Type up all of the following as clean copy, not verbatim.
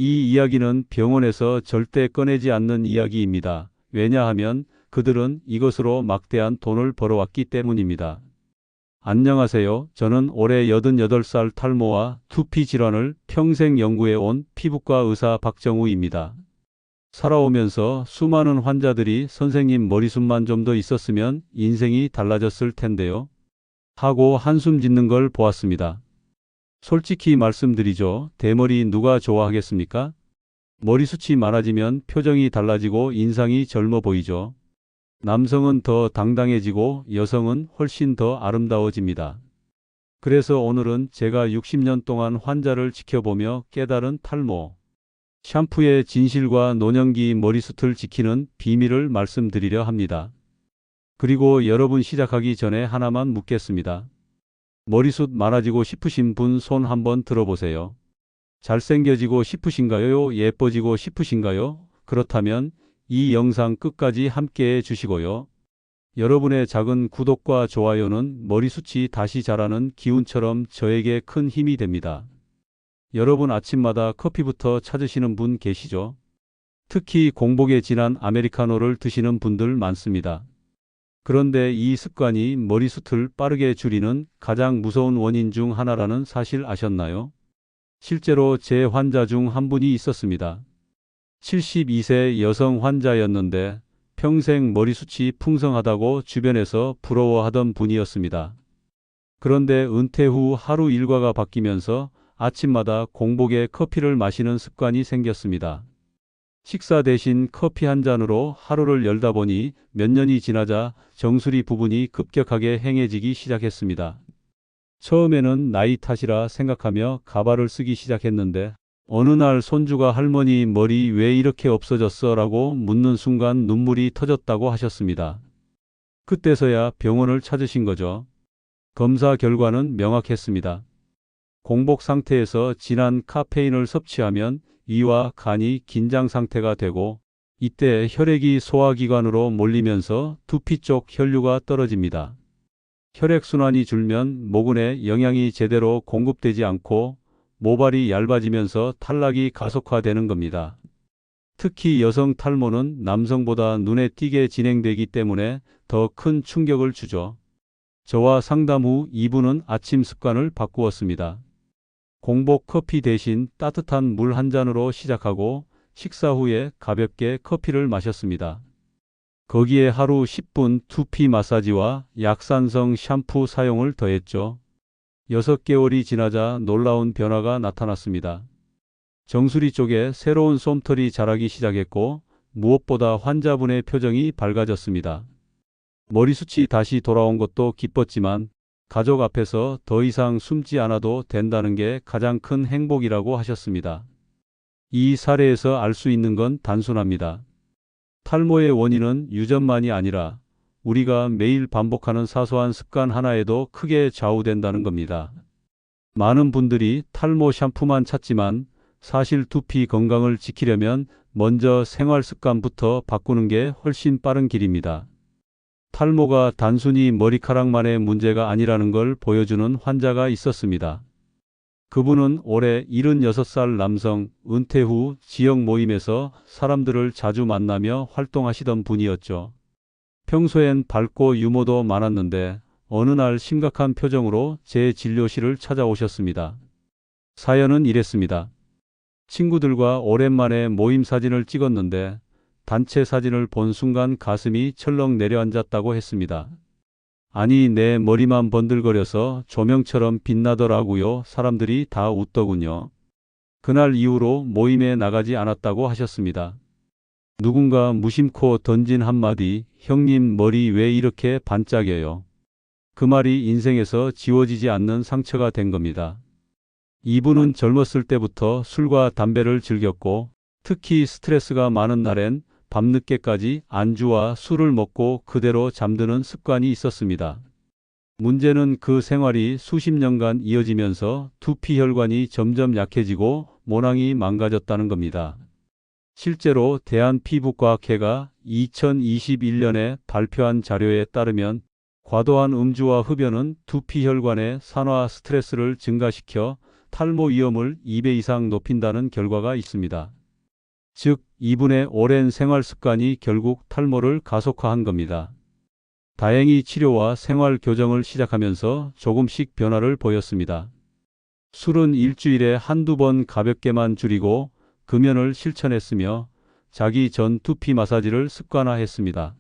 이 이야기는 병원에서 절대 꺼내지 않는 이야기입니다. 왜냐하면 그들은 이것으로 막대한 돈을 벌어왔기 때문입니다. 안녕하세요. 저는 올해 88살 탈모와 두피 질환을 평생 연구해 온 피부과 의사 박정우입니다. 살아오면서 수많은 환자들이 선생님 머리숱만 좀 더 있었으면 인생이 달라졌을 텐데요. 하고 한숨 짓는 걸 보았습니다. 솔직히 말씀드리죠. 대머리 누가 좋아하겠습니까? 머리숱이 많아지면 표정이 달라지고 인상이 젊어 보이죠. 남성은 더 당당해지고 여성은 훨씬 더 아름다워집니다. 그래서 오늘은 제가 60년 동안 환자를 지켜보며 깨달은 탈모, 샴푸의 진실과 노년기 머리숱을 지키는 비밀을 말씀드리려 합니다. 그리고 여러분 시작하기 전에 하나만 묻겠습니다. 머리숱 많아지고 싶으신 분 손 한번 들어보세요. 잘생겨지고 싶으신가요? 예뻐지고 싶으신가요? 그렇다면 이 영상 끝까지 함께해 주시고요. 여러분의 작은 구독과 좋아요는 머리숱이 다시 자라는 기운처럼 저에게 큰 힘이 됩니다. 여러분 아침마다 커피부터 찾으시는 분 계시죠? 특히 공복에 진한 아메리카노를 드시는 분들 많습니다. 그런데 이 습관이 머리숱을 빠르게 줄이는 가장 무서운 원인 중 하나라는 사실 아셨나요? 실제로 제 환자 중 한 분이 있었습니다. 72세 여성 환자였는데 평생 머리숱이 풍성하다고 주변에서 부러워하던 분이었습니다. 그런데 은퇴 후 하루 일과가 바뀌면서 아침마다 공복에 커피를 마시는 습관이 생겼습니다. 식사 대신 커피 한 잔으로 하루를 열다 보니 몇 년이 지나자 정수리 부분이 급격하게 행해지기 시작했습니다. 처음에는 나이 탓이라 생각하며 가발을 쓰기 시작했는데 어느 날 손주가 할머니 머리 왜 이렇게 없어졌어? 라고 묻는 순간 눈물이 터졌다고 하셨습니다. 그때서야 병원을 찾으신 거죠. 검사 결과는 명확했습니다. 공복 상태에서 진한 카페인을 섭취하면 위와 간이 긴장 상태가 되고 이때 혈액이 소화기관으로 몰리면서 두피 쪽 혈류가 떨어집니다. 혈액순환이 줄면 모근에 영양이 제대로 공급되지 않고 모발이 얇아지면서 탈락이 가속화되는 겁니다. 특히 여성 탈모는 남성보다 눈에 띄게 진행되기 때문에 더 큰 충격을 주죠. 저와 상담 후 이분은 아침 습관을 바꾸었습니다. 공복 커피 대신 따뜻한 물 한 잔으로 시작하고 식사 후에 가볍게 커피를 마셨습니다. 거기에 하루 10분 두피 마사지와 약산성 샴푸 사용을 더했죠. 6개월이 지나자 놀라운 변화가 나타났습니다. 정수리 쪽에 새로운 솜털이 자라기 시작했고 무엇보다 환자분의 표정이 밝아졌습니다. 머리숱이 다시 돌아온 것도 기뻤지만 가족 앞에서 더 이상 숨지 않아도 된다는 게 가장 큰 행복이라고 하셨습니다. 이 사례에서 알 수 있는 건 단순합니다. 탈모의 원인은 유전만이 아니라 우리가 매일 반복하는 사소한 습관 하나에도 크게 좌우된다는 겁니다. 많은 분들이 탈모 샴푸만 찾지만 사실 두피 건강을 지키려면 먼저 생활 습관부터 바꾸는 게 훨씬 빠른 길입니다. 탈모가 단순히 머리카락만의 문제가 아니라는 걸 보여주는 환자가 있었습니다. 그분은 올해 76살 남성, 은퇴 후 지역 모임에서 사람들을 자주 만나며 활동하시던 분이었죠. 평소엔 밝고 유머도 많았는데 어느 날 심각한 표정으로 제 진료실을 찾아오셨습니다. 사연은 이랬습니다. 친구들과 오랜만에 모임 사진을 찍었는데 단체 사진을 본 순간 가슴이 철렁 내려앉았다고 했습니다. 아니, 내 머리만 번들거려서 조명처럼 빛나더라고요. 사람들이 다 웃더군요. 그날 이후로 모임에 나가지 않았다고 하셨습니다. 누군가 무심코 던진 한마디, 형님 머리 왜 이렇게 반짝여요? 그 말이 인생에서 지워지지 않는 상처가 된 겁니다. 이분은 젊었을 때부터 술과 담배를 즐겼고 특히 스트레스가 많은 날엔 밤늦게까지 안주와 술을 먹고 그대로 잠드는 습관이 있었습니다. 문제는 그 생활이 수십 년간 이어지면서 두피 혈관이 점점 약해지고 모낭이 망가졌다는 겁니다. 실제로 대한피부과학회가 2021년에 발표한 자료에 따르면 과도한 음주와 흡연은 두피 혈관의 산화 스트레스를 증가시켜 탈모 위험을 2배 이상 높인다는 결과가 있습니다. 즉, 이분의 오랜 생활 습관이 결국 탈모를 가속화한 겁니다. 다행히 치료와 생활 교정을 시작하면서 조금씩 변화를 보였습니다. 술은 일주일에 한두 번 가볍게만 줄이고 금연을 실천했으며 자기 전 두피 마사지를 습관화했습니다.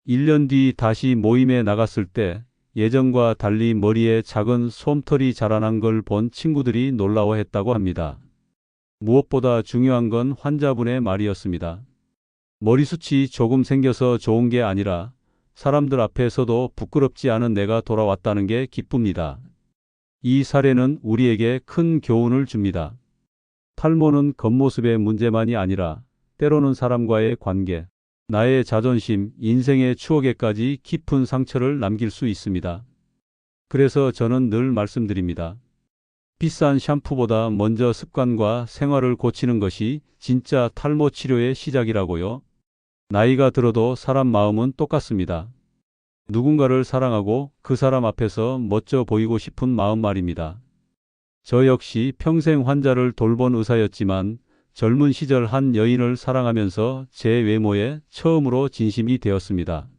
1년 뒤 다시 모임에 나갔을 때 예전과 달리 머리에 작은 솜털이 자라난 걸 본 친구들이 놀라워했다고 합니다. 무엇보다 중요한 건 환자분의 말이었습니다. 머리숱이 조금 생겨서 좋은 게 아니라 사람들 앞에서도 부끄럽지 않은 내가 돌아왔다는 게 기쁩니다. 이 사례는 우리에게 큰 교훈을 줍니다. 탈모는 겉모습의 문제만이 아니라 때로는 사람과의 관계, 나의 자존심, 인생의 추억에까지 깊은 상처를 남길 수 있습니다. 그래서 저는 늘 말씀드립니다. 비싼 샴푸보다 먼저 습관과 생활을 고치는 것이 진짜 탈모 치료의 시작이라고요. 나이가 들어도 사람 마음은 똑같습니다. 누군가를 사랑하고 그 사람 앞에서 멋져 보이고 싶은 마음 말입니다. 저 역시 평생 환자를 돌본 의사였지만 젊은 시절 한 여인을 사랑하면서 제 외모에 처음으로 진심이 되었습니다.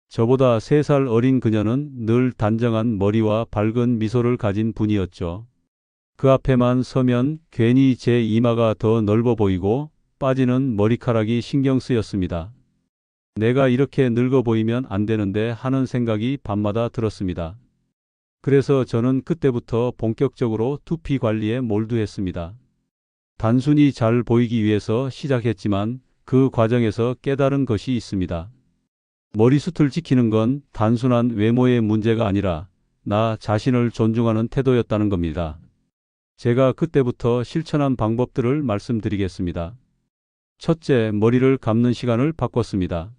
저보다 3살 어린 그녀는 늘 단정한 머리와 밝은 미소를 가진 분이었죠. 그 앞에만 서면 괜히 제 이마가 더 넓어 보이고 빠지는 머리카락이 신경 쓰였습니다. 내가 이렇게 늙어 보이면 안 되는데 하는 생각이 밤마다 들었습니다. 그래서 저는 그때부터 본격적으로 두피 관리에 몰두했습니다. 단순히 잘 보이기 위해서 시작했지만 그 과정에서 깨달은 것이 있습니다. 머리숱을 지키는 건 단순한 외모의 문제가 아니라 나 자신을 존중하는 태도였다는 겁니다. 제가 그때부터 실천한 방법들을 말씀드리겠습니다. 첫째, 머리를 감는 시간을 바꿨습니다.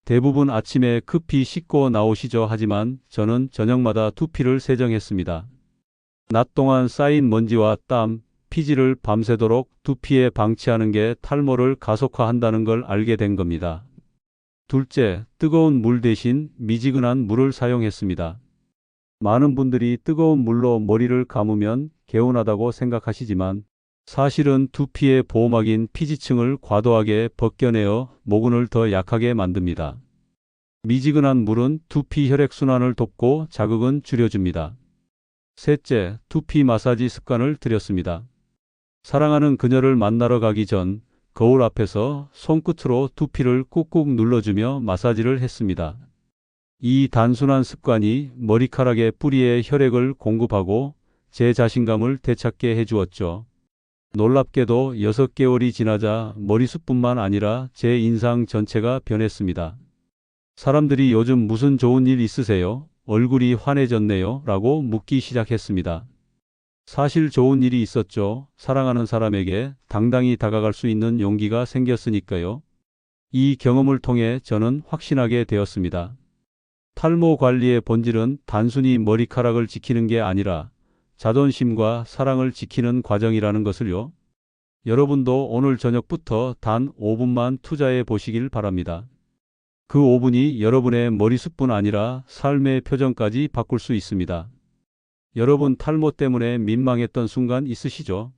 대부분 아침에 급히 씻고 나오시죠. 하지만 저는 저녁마다 두피를 세정했습니다. 낮 동안 쌓인 먼지와 땀, 피지를 밤새도록 두피에 방치하는 게 탈모를 가속화한다는 걸 알게 된 겁니다. 둘째, 뜨거운 물 대신 미지근한 물을 사용했습니다. 많은 분들이 뜨거운 물로 머리를 감으면 개운하다고 생각하시지만 사실은 두피의 보호막인 피지층을 과도하게 벗겨내어 모근을 더 약하게 만듭니다. 미지근한 물은 두피 혈액순환을 돕고 자극은 줄여줍니다. 셋째, 두피 마사지 습관을 들였습니다. 사랑하는 그녀를 만나러 가기 전 거울 앞에서 손끝으로 두피를 꾹꾹 눌러주며 마사지를 했습니다. 이 단순한 습관이 머리카락의 뿌리에 혈액을 공급하고 제 자신감을 되찾게 해주었죠. 놀랍게도 6개월이 지나자 머리숱뿐만 아니라 제 인상 전체가 변했습니다. 사람들이 요즘 무슨 좋은 일 있으세요? 얼굴이 환해졌네요. 라고 묻기 시작했습니다. 사실 좋은 일이 있었죠. 사랑하는 사람에게 당당히 다가갈 수 있는 용기가 생겼으니까요. 이 경험을 통해 저는 확신하게 되었습니다. 탈모 관리의 본질은 단순히 머리카락을 지키는 게 아니라 자존심과 사랑을 지키는 과정이라는 것을요. 여러분도 오늘 저녁부터 단 5분만 투자해 보시길 바랍니다. 그 5분이 여러분의 머리숱뿐 아니라 삶의 표정까지 바꿀 수 있습니다. 여러분 탈모 때문에 민망했던 순간 있으시죠?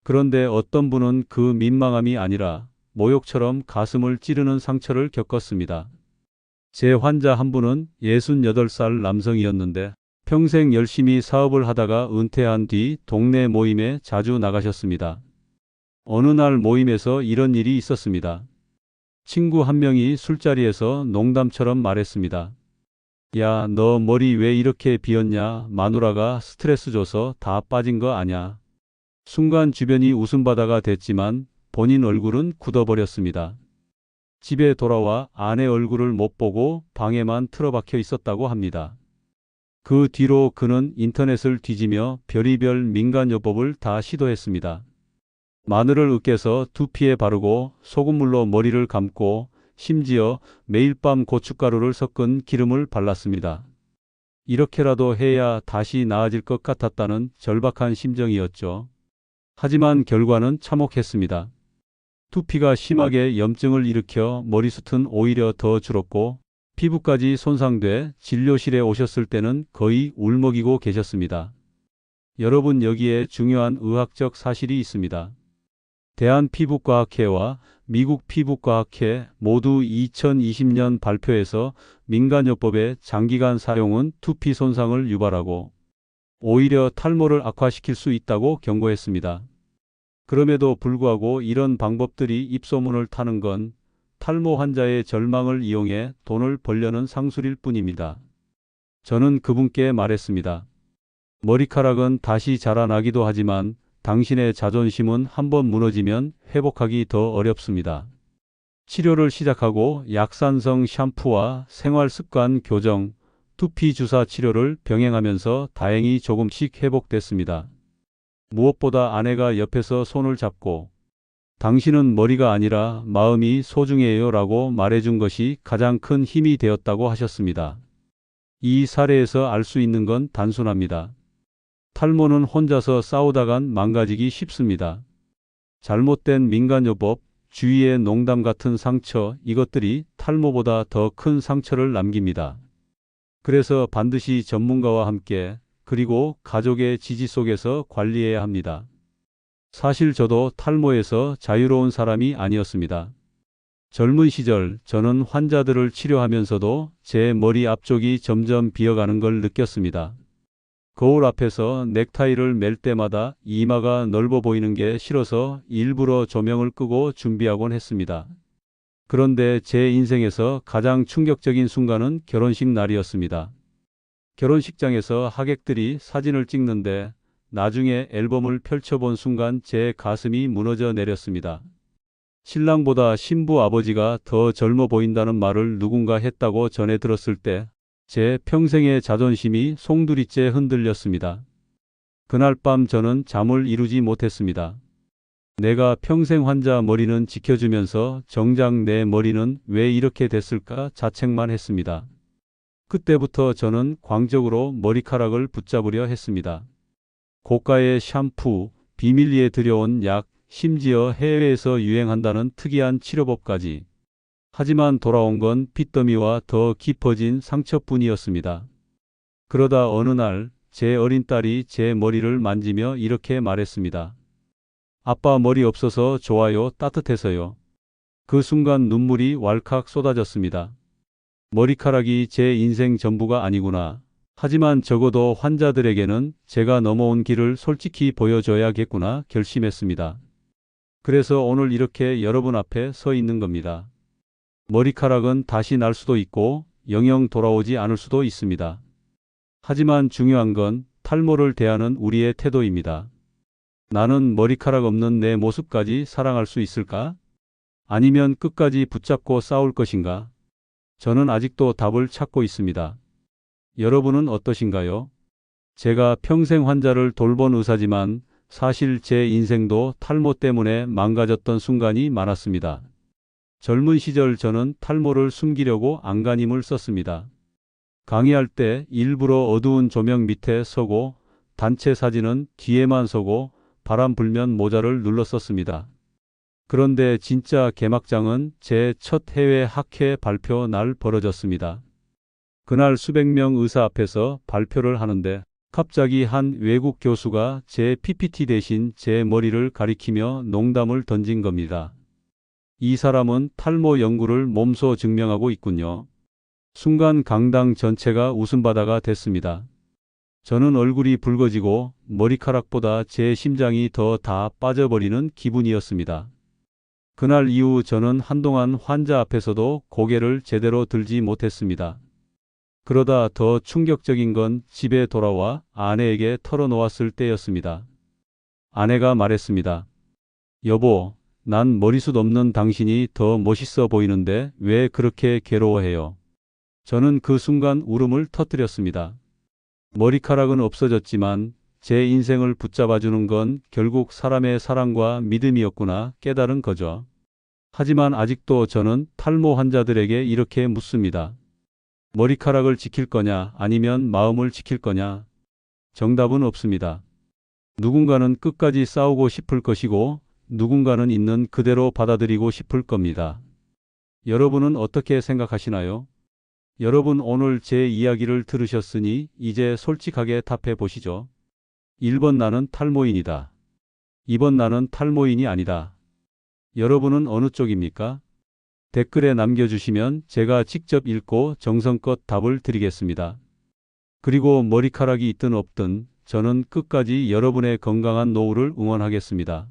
그런데 어떤 분은 그 민망함이 아니라 모욕처럼 가슴을 찌르는 상처를 겪었습니다. 제 환자 한 분은 68살 남성이었는데 평생 열심히 사업을 하다가 은퇴한 뒤 동네 모임에 자주 나가셨습니다. 어느 날 모임에서 이런 일이 있었습니다. 친구 한 명이 술자리에서 농담처럼 말했습니다. 야, 너 머리 왜 이렇게 비었냐? 마누라가 스트레스 줘서 다 빠진 거 아냐? 순간 주변이 웃음바다가 됐지만 본인 얼굴은 굳어버렸습니다. 집에 돌아와 아내 얼굴을 못 보고 방에만 틀어박혀 있었다고 합니다. 그 뒤로 그는 인터넷을 뒤지며 별의별 민간요법을 다 시도했습니다. 마늘을 으깨서 두피에 바르고 소금물로 머리를 감고 심지어 매일 밤 고춧가루를 섞은 기름을 발랐습니다. 이렇게라도 해야 다시 나아질 것 같았다는 절박한 심정이었죠. 하지만 결과는 참혹했습니다. 두피가 심하게 염증을 일으켜 머리숱은 오히려 더 줄었고 피부까지 손상돼 진료실에 오셨을 때는 거의 울먹이고 계셨습니다. 여러분, 여기에 중요한 의학적 사실이 있습니다. 대한피부과학회와 미국 피부과학회 모두 2020년 발표에서 민간요법의 장기간 사용은 두피 손상을 유발하고 오히려 탈모를 악화시킬 수 있다고 경고했습니다. 그럼에도 불구하고 이런 방법들이 입소문을 타는 건 탈모 환자의 절망을 이용해 돈을 벌려는 상술일 뿐입니다. 저는 그분께 말했습니다. 머리카락은 다시 자라나기도 하지만 당신의 자존심은 한번 무너지면 회복하기 더 어렵습니다. 치료를 시작하고 약산성 샴푸와 생활습관 교정, 두피 주사 치료를 병행하면서 다행히 조금씩 회복됐습니다. 무엇보다 아내가 옆에서 손을 잡고 당신은 머리가 아니라 마음이 소중해요 라고 말해준 것이 가장 큰 힘이 되었다고 하셨습니다. 이 사례에서 알 수 있는 건 단순합니다. 탈모는 혼자서 싸우다간 망가지기 쉽습니다. 잘못된 민간요법, 주위의 농담 같은 상처, 이것들이 탈모보다 더 큰 상처를 남깁니다. 그래서 반드시 전문가와 함께 그리고 가족의 지지 속에서 관리해야 합니다. 사실 저도 탈모에서 자유로운 사람이 아니었습니다. 젊은 시절 저는 환자들을 치료하면서도 제 머리 앞쪽이 점점 비어가는 걸 느꼈습니다. 거울 앞에서 넥타이를 멜 때마다 이마가 넓어 보이는 게 싫어서 일부러 조명을 끄고 준비하곤 했습니다. 그런데 제 인생에서 가장 충격적인 순간은 결혼식 날이었습니다. 결혼식장에서 하객들이 사진을 찍는데 나중에 앨범을 펼쳐본 순간 제 가슴이 무너져 내렸습니다. 신랑보다 신부 아버지가 더 젊어 보인다는 말을 누군가 했다고 전해 들었을 때 제 평생의 자존심이 송두리째 흔들렸습니다. 그날 밤 저는 잠을 이루지 못했습니다. 내가 평생 환자 머리는 지켜주면서 정작 내 머리는 왜 이렇게 됐을까 자책만 했습니다. 그때부터 저는 광적으로 머리카락을 붙잡으려 했습니다. 고가의 샴푸, 비밀리에 들여온 약, 심지어 해외에서 유행한다는 특이한 치료법까지. 하지만 돌아온 건 핏더미와 더 깊어진 상처뿐이었습니다. 그러다 어느 날 제 어린 딸이 제 머리를 만지며 이렇게 말했습니다. 아빠 머리 없어서 좋아요, 따뜻해서요. 그 순간 눈물이 왈칵 쏟아졌습니다. 머리카락이 제 인생 전부가 아니구나. 하지만 적어도 환자들에게는 제가 넘어온 길을 솔직히 보여줘야겠구나 결심했습니다. 그래서 오늘 이렇게 여러분 앞에 서 있는 겁니다. 머리카락은 다시 날 수도 있고 영영 돌아오지 않을 수도 있습니다. 하지만 중요한 건 탈모를 대하는 우리의 태도입니다. 나는 머리카락 없는 내 모습까지 사랑할 수 있을까? 아니면 끝까지 붙잡고 싸울 것인가? 저는 아직도 답을 찾고 있습니다. 여러분은 어떠신가요? 제가 평생 환자를 돌본 의사지만 사실 제 인생도 탈모 때문에 망가졌던 순간이 많았습니다. 젊은 시절 저는 탈모를 숨기려고 안간힘을 썼습니다. 강의할 때 일부러 어두운 조명 밑에 서고 단체 사진은 뒤에만 서고 바람 불면 모자를 눌렀었습니다. 그런데 진짜 개막장은 제 첫 해외 학회 발표 날 벌어졌습니다. 그날 수백 명 의사 앞에서 발표를 하는데 갑자기 한 외국 교수가 제 PPT 대신 제 머리를 가리키며 농담을 던진 겁니다. 이 사람은 탈모 연구를 몸소 증명하고 있군요. 순간 강당 전체가 웃음바다가 됐습니다. 저는 얼굴이 붉어지고 머리카락보다 제 심장이 더 다 빠져버리는 기분이었습니다. 그날 이후 저는 한동안 환자 앞에서도 고개를 제대로 들지 못했습니다. 그러다 더 충격적인 건 집에 돌아와 아내에게 털어놓았을 때였습니다. 아내가 말했습니다. 여보, 난 머리숱 없는 당신이 더 멋있어 보이는데 왜 그렇게 괴로워해요? 저는 그 순간 울음을 터뜨렸습니다. 머리카락은 없어졌지만 제 인생을 붙잡아주는 건 결국 사람의 사랑과 믿음이었구나 깨달은 거죠. 하지만 아직도 저는 탈모 환자들에게 이렇게 묻습니다. 머리카락을 지킬 거냐 아니면 마음을 지킬 거냐? 정답은 없습니다. 누군가는 끝까지 싸우고 싶을 것이고 누군가는 있는 그대로 받아들이고 싶을 겁니다. 여러분은 어떻게 생각하시나요? 여러분 오늘 제 이야기를 들으셨으니 이제 솔직하게 답해 보시죠. 1번 나는 탈모인이다. 2번 나는 탈모인이 아니다. 여러분은 어느 쪽입니까? 댓글에 남겨주시면 제가 직접 읽고 정성껏 답을 드리겠습니다. 그리고 머리카락이 있든 없든 저는 끝까지 여러분의 건강한 노후를 응원하겠습니다.